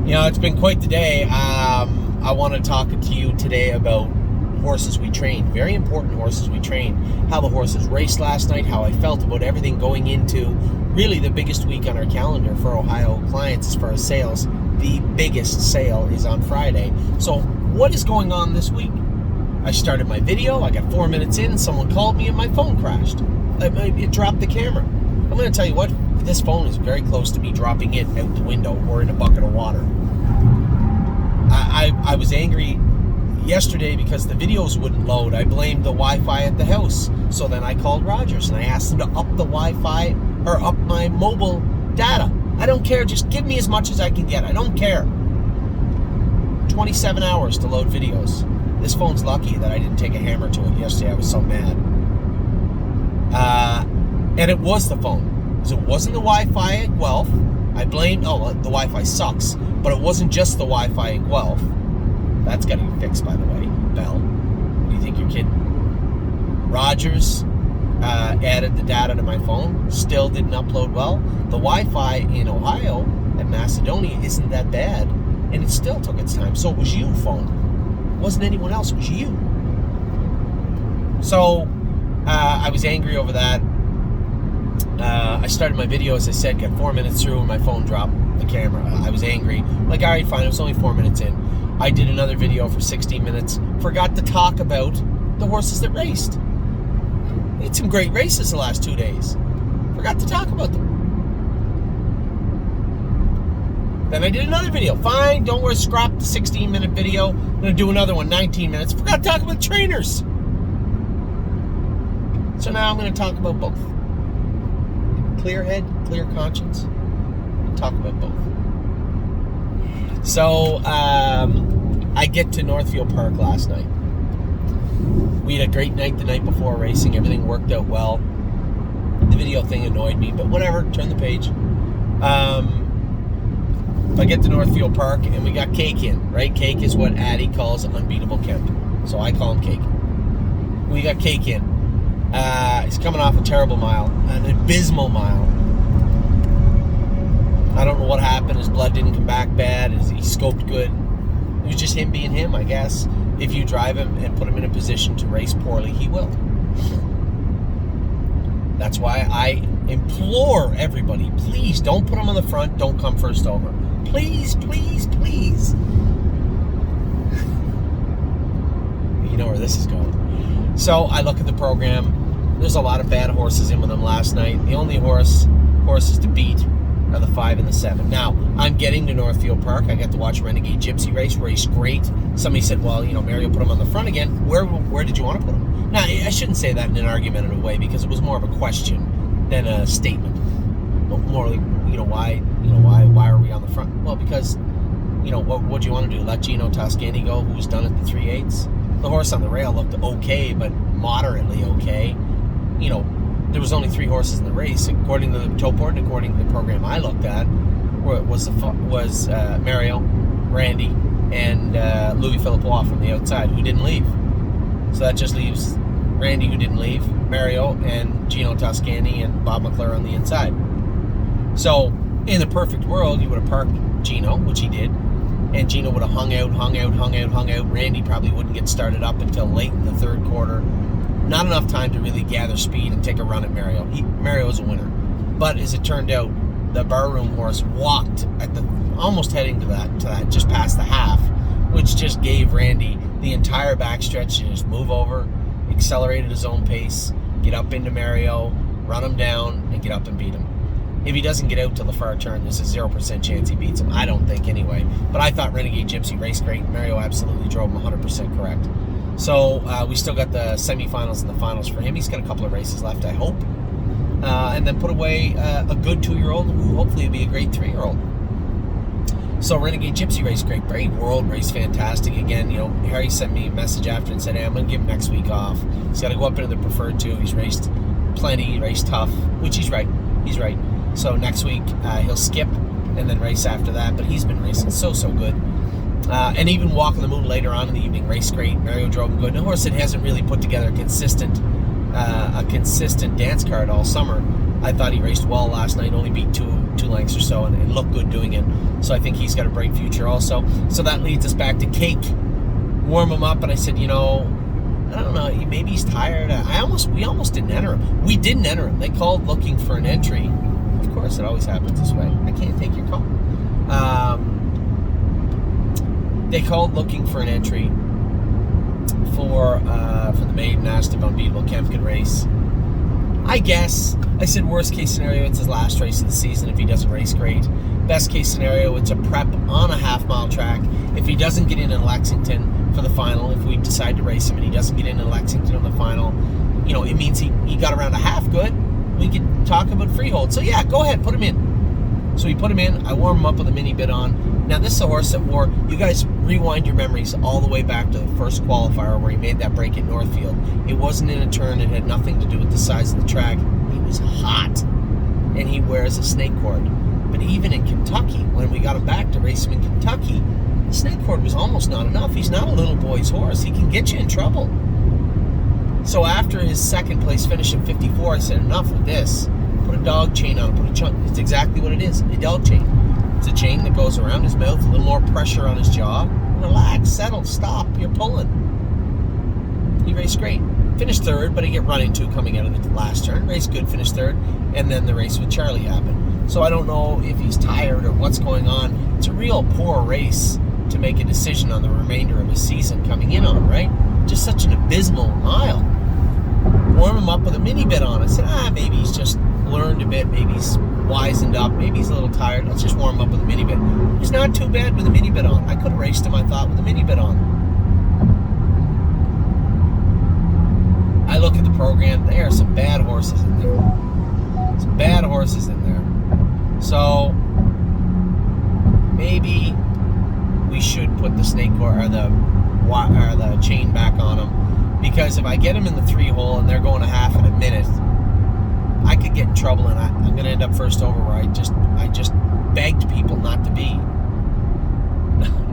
It's been quite the day. I want to talk to you today about horses we train. Very important horses we train. How the horses raced last night, how I felt about everything going into really the biggest week on our calendar for Ohio clients as far as sales. The biggest sale is on Friday. So what is going on this week? I started my video, I got 4 minutes in, someone called me and my phone crashed. It dropped the camera. I'm going to tell you what, this phone is very close to me dropping it out the window or in a bucket of water. I was angry yesterday because the videos wouldn't load. I blamed the Wi-Fi at the house. So then I called Rogers and I asked them to up the Wi-Fi or up my mobile data. I don't care, just give me as much as I can get. I don't care. 27 hours to load videos. This phone's lucky that I didn't take a hammer to it yesterday. I was so mad. And it was the phone. Because it wasn't the Wi-Fi at Guelph. I blamed, the Wi-Fi sucks. But it wasn't just the Wi-Fi at Guelph. That's got to be fixed, by the way. Bell. What do you think you're kidding? Rogers added the data to my phone. Still didn't upload well. The Wi-Fi in Ohio at Macedonia isn't that bad. And it still took its time. So it was you, phone. It wasn't anyone else. It was you. So I was angry over that. I started my video, as I said, got 4 minutes through, and my phone dropped the camera. I was angry. Like, all right, fine, it was only 4 minutes in. I did another video for 16 minutes. Forgot to talk about the horses that raced. We had some great races the last 2 days. Forgot to talk about them. Then I did another video. Fine, don't worry, scrap the 16-minute video. I'm going to do another one, 19 minutes. Forgot to talk about trainers. So now I'm going to talk about both. Clear head, clear conscience. Talk about both. So, I get to Northfield Park last night. We had a great night the night before racing. Everything worked out well. The video thing annoyed me, but whatever. Turn the page. I get to Northfield Park, and we got Cake in, right? Cake is what Addie calls Unbeatable Kemp. So I call him Cake. We got Cake in. He's coming off a terrible mile, an abysmal mile. I don't know what happened. His blood didn't come back bad. He scoped good. It was just him being him, I guess. If you drive him and put him in a position to race poorly, he will. That's why I implore everybody, please don't put him on the front. Don't come first over. Please, please, please. You know where this is going. So I look at the program. There's a lot of bad horses in with them last night. The only horses to beat are the 5 and the 7. Now, I'm getting to Northfield Park. I got to watch Renegade Gypsy race great. Somebody said, well, Mario put him on the front again. Where did you want to put him? Now, I shouldn't say that in an argumentative way because it was more of a question than a statement. But more like, why are we on the front? Well, because, what do you want to do? Let Gino Toscani go, who's done it the 3/8? The horse on the rail looked okay, but moderately okay. There was only 3 horses in the race, according to the towport and according to the program I looked at, was Mario, Randy, and Louis Philippois from the outside, who didn't leave. So that just leaves Randy, who didn't leave, Mario, and Gino Toscani and Bob McClure on the inside. So, in the perfect world, you would have parked Gino, which he did, and Gino would have hung out. Randy probably wouldn't get started up until late in the third quarter. Not enough time to really gather speed and take a run at Mario. Mario was a winner. But as it turned out, the barroom horse walked almost heading to that, just past the half, which just gave Randy the entire backstretch to just move over, accelerate at his own pace, get up into Mario, run him down, and get up and beat him. If he doesn't get out till the far turn, there's a 0% chance he beats him. I don't think anyway. But I thought Renegade Gypsy raced great. Mario absolutely drove him 100% correct. So we still got the semifinals and the finals for him. He's got a couple of races left, I hope. And then put away a good 2-year-old who hopefully will be a great 3-year-old. So Renegade Gypsy raced great. Brave World raced fantastic. Again, Harry sent me a message after and said, hey, I'm going to give him next week off. He's got to go up into the preferred 2. He's raced plenty. He raced tough, which he's right. He's right. So next week he'll skip and then race after that. But he's been racing so good. And even Walk on the Moon later on in the evening raced great. Mario drove him good. And a horse that hasn't really put together a consistent dance card all summer. I thought he raced well last night, only beat two lengths or so, and looked good doing it. So I think he's got a bright future also. So that leads us back to Cake. Warm him up, and I said, I don't know, maybe he's tired. We almost didn't enter him. We didn't enter him. They called looking for an entry. Of course, it always happens this way. I can't take your call. They called looking for an entry for the maiden, asked if Unbeatable Kemp could race. I guess. I said worst case scenario, it's his last race of the season. If he doesn't race, great. Best case scenario, it's a prep on a half-mile track. If he doesn't get in Lexington for the final, if we decide to race him and he doesn't get in Lexington on the final, it means he got around a half good. We could talk about freehold. So yeah, go ahead, put him in. So we put him in. I warm him up with a mini bit on. Now this is a horse that wore, you guys rewind your memories all the way back to the first qualifier where he made that break at Northfield. It wasn't in a turn. It had nothing to do with the size of the track. He was hot. And he wears a snake cord. But even in Kentucky, when we got him back to race him in Kentucky, the snake cord was almost not enough. He's not a little boy's horse. He can get you in trouble. So after his second place finish in 54, I said, enough with this. Put a dog chain on him, put a chunk. It's exactly what it is, a dog chain. It's a chain that goes around his mouth, a little more pressure on his jaw. Relax, settle, stop, you're pulling. He raced great. Finished third, but he get run into coming out of the last turn. Raced good, finished third, and then the race with Charlie happened. So I don't know if he's tired or what's going on. It's a real poor race to make a decision on the remainder of his season coming in on, right? Just such an abysmal mile. Warm him up with a mini bit on. I said, maybe he's just learned a bit, maybe he's wizened up, maybe he's a little tired. Let's just warm him up with a mini bit. He's not too bad with a mini bit on. I could have raced him, I thought, with a mini bit on. I look at the program, there are some bad horses in there. Some bad horses in there. So maybe we should put the snake cord or the chain back on him, because if I get him in the 3-hole and they're going a half in a minute, I could get in trouble, and I'm going to end up first over where I just begged people not to be.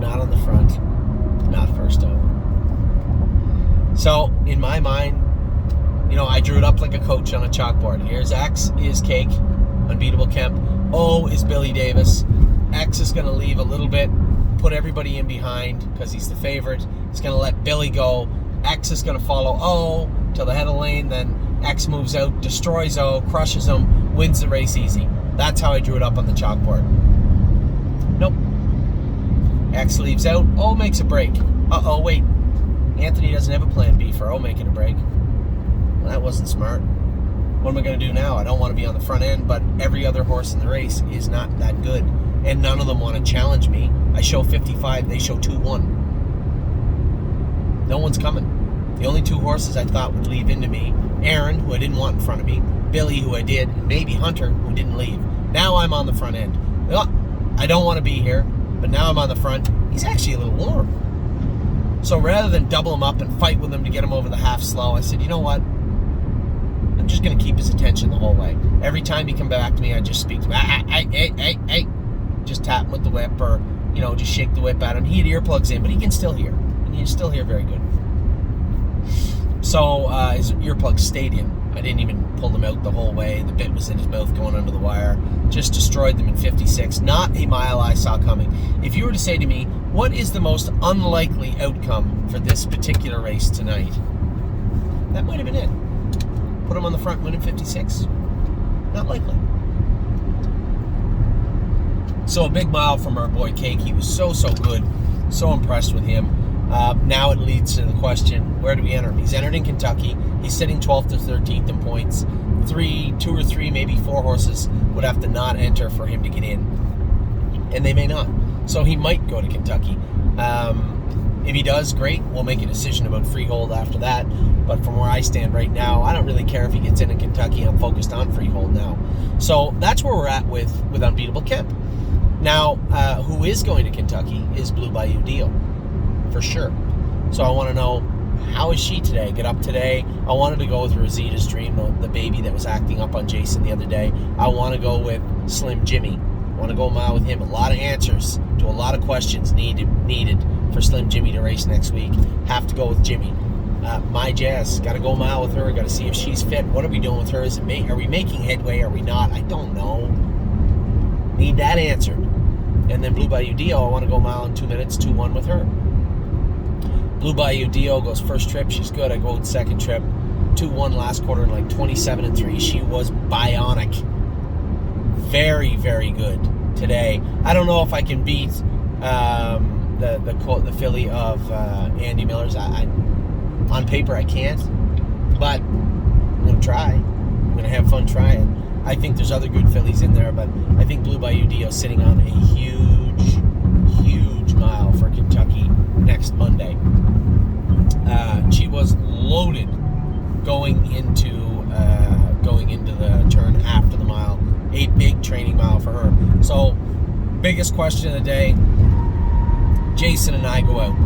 Not on the front, not first over. So in my mind, I drew it up like a coach on a chalkboard. Here's X is Cake, Unbeatable Kemp. O is Billy Davis. X is going to leave a little bit, put everybody in behind because he's the favorite. He's going to let Billy go. X is going to follow O till the head of the lane, then X moves out, destroys O, crushes him, wins the race easy. That's how I drew it up on the chalkboard. Nope. X leaves out, O makes a break. Uh-oh, wait. Anthony doesn't have a plan B for O making a break. Well, that wasn't smart. What am I going to do now? I don't want to be on the front end, but every other horse in the race is not that good, and none of them want to challenge me. I show 55, they show 2-1. No one's coming. The only two horses I thought would leave into me, Aaron, who I didn't want in front of me, Billy, who I did, and maybe Hunter, who didn't leave. Now I'm on the front end. Well, I don't want to be here, but now I'm on the front. He's actually a little warm. So rather than double him up and fight with him to get him over the half slow, I said, you know what? I'm just going to keep his attention the whole way. Every time he come back to me, I just speak to him. Hey. Just tap him with the whip, or, just shake the whip at him. He had earplugs in, but he can still hear. And he can still hear very good. So his earplugs stayed in. I didn't even pull them out the whole way. The bit was in his mouth going under the wire. Just destroyed them in 56. Not a mile I saw coming. If you were to say to me, what is the most unlikely outcome for this particular race tonight? That might have been it. Put him on the front, win in 56. Not likely. So a big mile from our boy Cake. He was so good. So impressed with him. Now it leads to the question, where do we enter him? He's entered in Kentucky. He's sitting 12th to 13th in points. 2 or 3, maybe 4 horses would have to not enter for him to get in. And they may not. So he might go to Kentucky. If he does, great. We'll make a decision about freehold after that. But from where I stand right now, I don't really care if he gets in Kentucky. I'm focused on freehold now. So that's where we're at with Unbeatable Kemp. Now, who is going to Kentucky is Blue Bayou Deal, for sure. So I want to know, how is she today? Get up today. I wanted to go with Rosita's Dream, the baby that was acting up on Jason the other day. I want to go with Slim Jimmy. I want to go a mile with him. A lot of answers to a lot of questions needed for Slim Jimmy to race next week. Have to go with Jimmy. My Jazz, got to go a mile with her. Got to see if she's fit. What are we doing with her? Are we making headway? Are we not? I don't know. Need that answered. And then Blue Bayou Dio, I want to go a mile in 2 minutes, 2-1 with her. Blue Bayou Dio goes first trip. She's good. I go with second trip. 2-1 last quarter in like 27-3. She was bionic. Very, very good today. I don't know if I can beat the filly of Andy Miller's. On paper, I can't, but I'm going to try. I'm going to have fun trying. I think there's other good fillies in there, but I think Blue Bayou Dio sitting on a huge, huge mile for Kentucky next Monday. She was loaded going into the turn after the mile. A big training mile for her. So, biggest question of the day, Jason and I go out.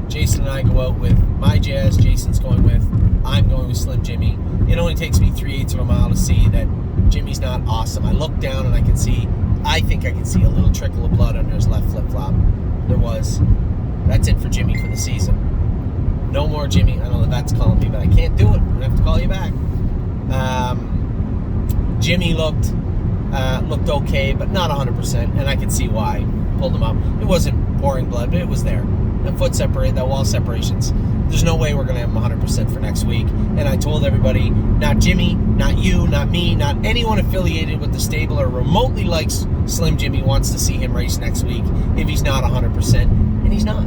Jason and I go out with My Jazz. Jason's going with, I'm going with Slim Jimmy. It only takes me 3/8 of a mile to see that Jimmy's not awesome. I look down and I think I can see a little trickle of blood under his left flip-flop. There was. That's it for Jimmy for the season. No more Jimmy. I know the vet's calling me, but I can't do it. I'm going to have to call you back. Jimmy looked okay, but not 100%, and I can see why. Pulled him up. It wasn't pouring blood, but it was there. The foot separate, that wall separations. There's no way we're going to have him 100% for next week. And I told everybody, not Jimmy, not you, not me, not anyone affiliated with the stable or remotely likes Slim Jimmy wants to see him race next week if he's not 100%. And he's not.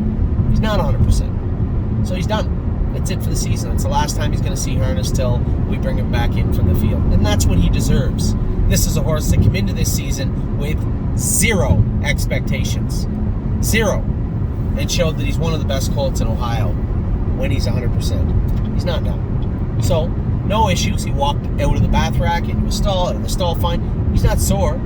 He's not 100%. So he's done. That's it for the season. It's the last time he's going to see harness till we bring him back in from the field. And that's what he deserves. This is a horse that came into this season with 0 expectations. 0. And showed that he's one of the best colts in Ohio when he's 100%. He's not now. So, no issues. He walked out of the bath rack into a stall, out of the stall fine. He's not sore,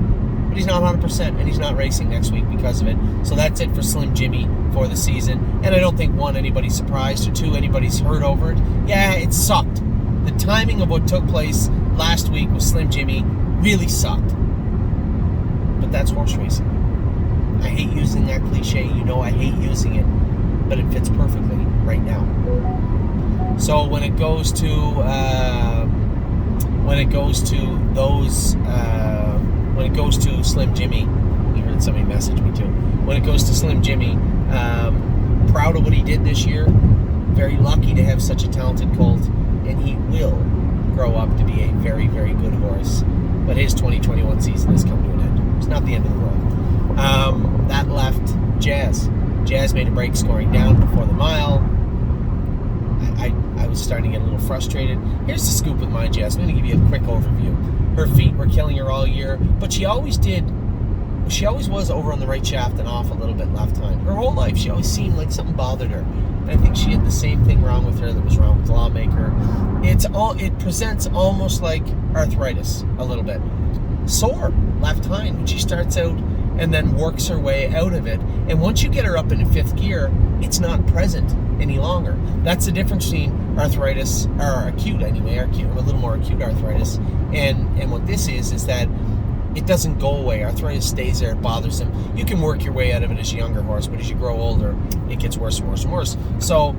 but he's not 100%, and he's not racing next week because of it. So that's it for Slim Jimmy for the season. And I don't think, 1, anybody's surprised, or 2, anybody's hurt over it. Yeah, it sucked. The timing of what took place last week with Slim Jimmy really sucked. But that's horse racing. I hate using that cliche. You know I hate using it, but it fits perfectly right now. So when it goes to Slim Jimmy, you heard somebody message me too. When it goes to Slim Jimmy, proud of what he did this year. Very lucky to have such a talented colt, and he will grow up to be a very, very good horse. But his 2021 season has come to an end. It's not the end of the world. That left Jazz. Jazz made a break scoring down before the mile. I was starting to get a little frustrated. Here's the scoop with My Jazz. I'm going to give you a quick overview. Her feet were killing her all year, but she always was over on the right shaft and off a little bit left hind. Her whole life, she always seemed like something bothered her. And I think she had the same thing wrong with her that was wrong with Lawmaker. It presents almost like arthritis a little bit. Sore left hind when she starts out and then works her way out of it. And once you get her up into 5th gear, it's not present any longer. That's the difference between arthritis, or acute anyway, a little more acute arthritis, and what this is that it doesn't go away. Arthritis stays there, it bothers them. You can work your way out of it as a younger horse, but as you grow older, it gets worse and worse and worse. So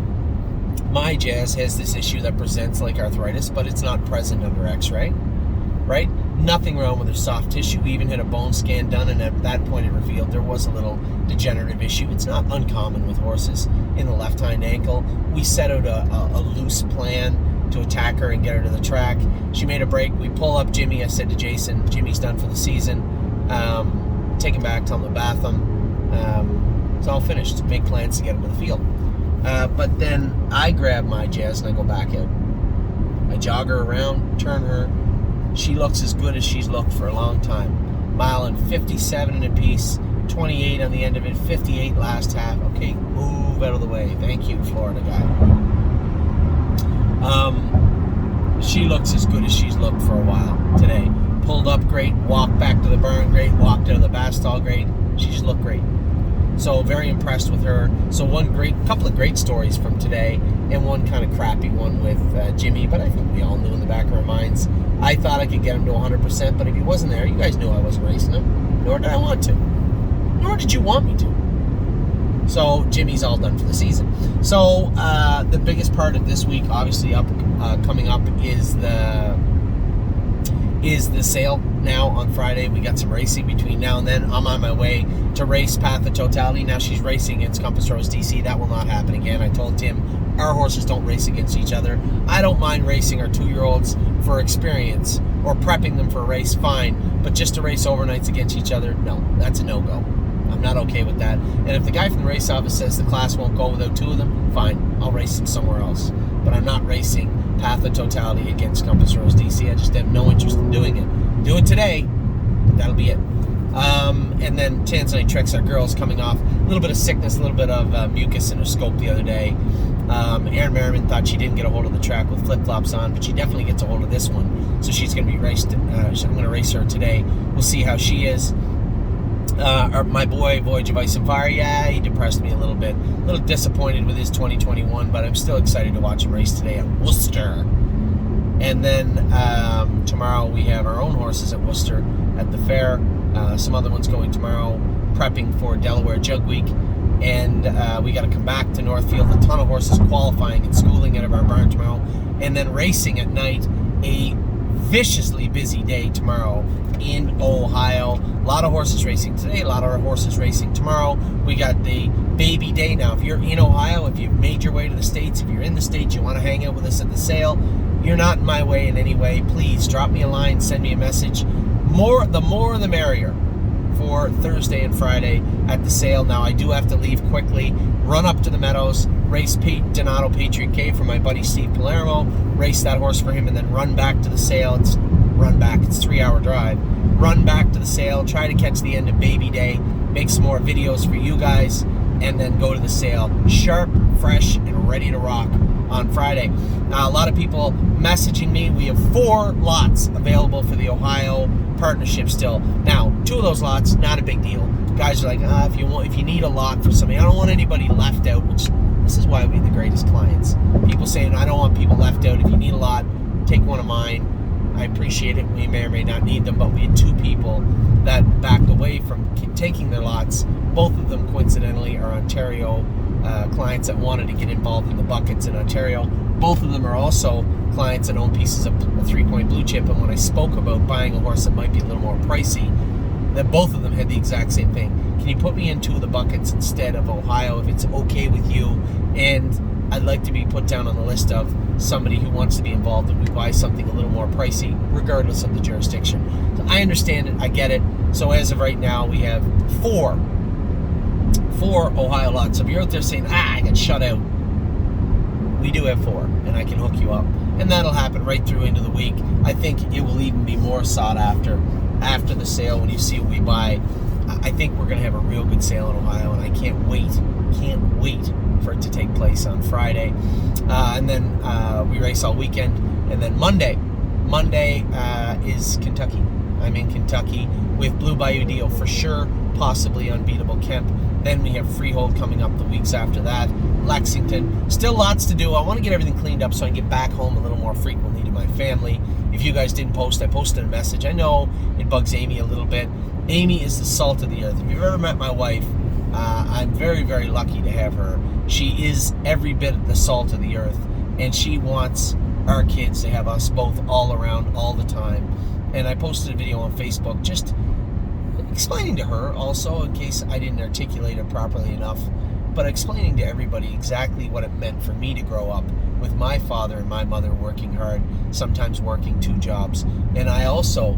My Jazz has this issue that presents like arthritis, but it's not present under x-ray, right? Nothing wrong with her soft tissue. We even had a bone scan done, and at that point it revealed there was a little degenerative issue. It's not uncommon with horses in the left hind ankle. We set out a loose plan to attack her and get her to the track. She made a break. We pull up Jimmy. I said to Jason, Jimmy's done for the season. Take him back, tell him to bath him. It's all finished. Make plans to get him to the field. But then I grab My Jazz and I go back out. I jog her around, turn her. She looks as good as she's looked for a long time. Mile and 57 in a piece, 28 on the end of it, 58 last half. Okay, move out of the way. Thank you, Florida guy. She looks as good as she's looked for a while today. Pulled up great, walked back to the barn great, walked out of the bath stall great. She just looked great. So very impressed with her. So couple of great stories from today, and one kind of crappy one with Jimmy, but I think we all knew in the back of our minds. I thought I could get him to 100%, but if he wasn't there, you guys knew I wasn't racing him. Nor did I want to. Nor did you want me to. So Jimmy's all done for the season. So the biggest part of this week, obviously, coming up is the sale. Now on Friday, we got some racing between now and then. I'm on my way to race Path of Totality. Now she's racing against Compass Rose DC. That will not happen again. I told Tim our horses don't race against each other. I don't mind racing our 2-year-olds for experience or prepping them for a race, fine. But just to race overnights against each other, no, that's a no-go. I'm not okay with that. And if the guy from the race office says the class won't go without 2 of them, fine, I'll race them somewhere else. But I'm not racing Path of Totality against Compass Rose DC. I just have no interest in doing it. Do it today, but that'll be it. And then Tanzanite Tricks, our girls coming off a little bit of sickness, a little bit of mucus in her scope the other day. Erin Merriman thought she didn't get a hold of the track with flip-flops on, but she definitely gets a hold of this one. So she's going to be raced. I'm going to race her today. We'll see how she is. My boy, Voyage of Ice and Fire, yeah, he depressed me a little bit. A little disappointed with his 2021, but I'm still excited to watch him race today at Worcester. And then tomorrow we have our own horses at Worcester at the fair. Some other ones going tomorrow, prepping for Delaware Jug Week. And we got to come back to Northfield. A ton of horses qualifying and schooling out of our barn tomorrow. And then racing at night. A viciously busy day tomorrow in Ohio. A lot of horses racing today, a lot of horses racing tomorrow. We got the baby day now. If you're in Ohio, if you've made your way to the States, if you're in the States, you want to hang out with us at the sale, you're not in my way in any way, please drop me a line, send me a message. The more the merrier for Thursday and Friday at the sale. Now, I do have to leave quickly, run up to the Meadows, race Pete Donato Patriot K for my buddy Steve Palermo, race that horse for him, and then run back to the sale. It's a 3-hour drive. Run back to the sale, try to catch the end of baby day, make some more videos for you guys, and then go to the sale sharp, fresh, and ready to rock on Friday. A lot of people messaging me. We have 4 lots available for the Ohio partnership still. Now, 2 of those lots, not a big deal. Guys are like, if you need a lot for something, I don't want anybody left out, which this is why we have the greatest clients. People saying, I don't want people left out. If you need a lot, take one of mine. I appreciate it. We may or may not need them, but we had 2 people that backed away from taking their lots. Both of them, coincidentally, are Ontario clients that wanted to get involved in the buckets in Ontario. Both of them are also clients that own pieces of a 3-point blue chip, and when I spoke about buying a horse that might be a little more pricey, that both of them had the exact same thing. Can you put me in 2 of the buckets instead of Ohio if it's okay with you? And I'd like to be put down on the list of somebody who wants to be involved if we buy something a little more pricey, regardless of the jurisdiction. So I understand it. I get it. So as of right now, we have 4 Ohio lots. So if you're out there saying, I got shut out, we do have 4, and I can hook you up. And that'll happen right through into the week. I think it will even be more sought after the sale when you see what we buy. I think we're going to have a real good sale in Ohio, and I can't wait for it to take place on Friday. And then we race all weekend. And then Monday is Kentucky. I'm in Kentucky with Blue Bayou Deal for sure, possibly Unbeatable Kemp. Then we have Freehold coming up the weeks after that. Lexington. Still lots to do. I want to get everything cleaned up so I can get back home a little more frequently to my family. If you guys didn't post, I posted a message. I know it bugs Amy a little bit. Amy is the salt of the earth. If you've ever met my wife, I'm very, very lucky to have her. She is every bit the salt of the earth, and she wants our kids to have us both all around all the time. And I posted a video on Facebook just explaining to her also, in case I didn't articulate it properly enough, but explaining to everybody exactly what it meant for me to grow up with my father and my mother working hard, sometimes working 2 jobs. And I also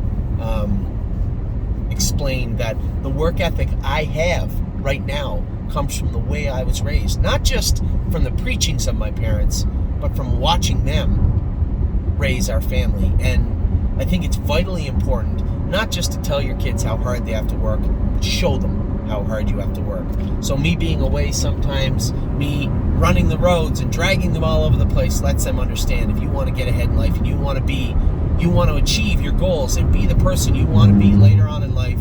explained that the work ethic I have right now comes from the way I was raised, not just from the preachings of my parents, but from watching them raise our family. And I think it's vitally important not just to tell your kids how hard they have to work, but show them how hard you have to work. So me being away sometimes, me running the roads and dragging them all over the place, lets them understand if you want to get ahead in life and you want to achieve your goals and be the person you want to be later on in life,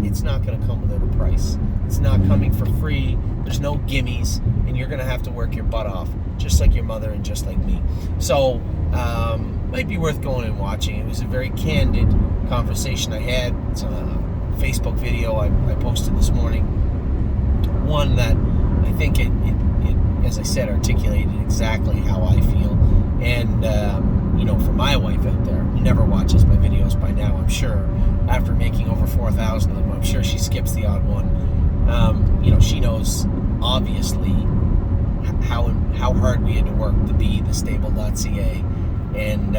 it's not going to come without a price. It's not coming for free. There's no gimmies, and you're going to have to work your butt off, just like your mother and just like me. So, might be worth going and watching. It was a very candid conversation I had. It's a Facebook video I posted this morning. one that I think it as I said, articulated exactly how I feel. And for my wife out there who never watches my videos by now, I'm sure after making over 4,000 of them, I'm sure she skips the odd one. She knows obviously how hard we had to work to be the stable.ca, and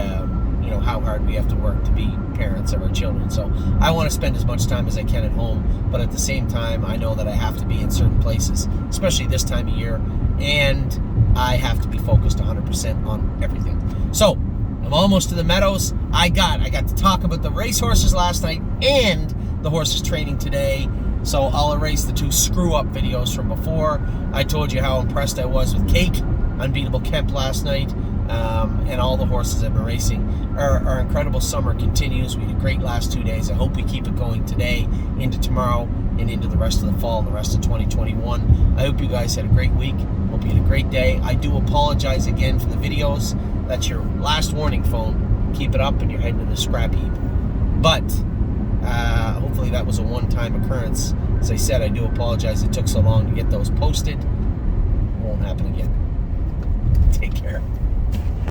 how hard we have to work to be parents of our children. So I want to spend as much time as I can at home, but at the same time I know that I have to be in certain places, especially this time of year, and I have to be focused 100% on everything. So I'm almost to the meadows. I got to talk about the racehorses last night and the horses training today. So I'll erase the 2 screw-up videos from before. I told you how impressed I was with Cake, Unbeatable Kemp last night, and all the horses I've been racing. Our incredible summer continues. We had a great last 2 days. I hope we keep it going today, into tomorrow, and into the rest of the fall and the rest of 2021. I hope you guys had a great week. Hope you had a great day. I do apologize again for the videos. That's your last warning, phone. Keep it up and you're heading to the scrap heap. But hopefully that was a one-time occurrence. As I said, I do apologize it took so long to get those posted. It won't happen again. Take care.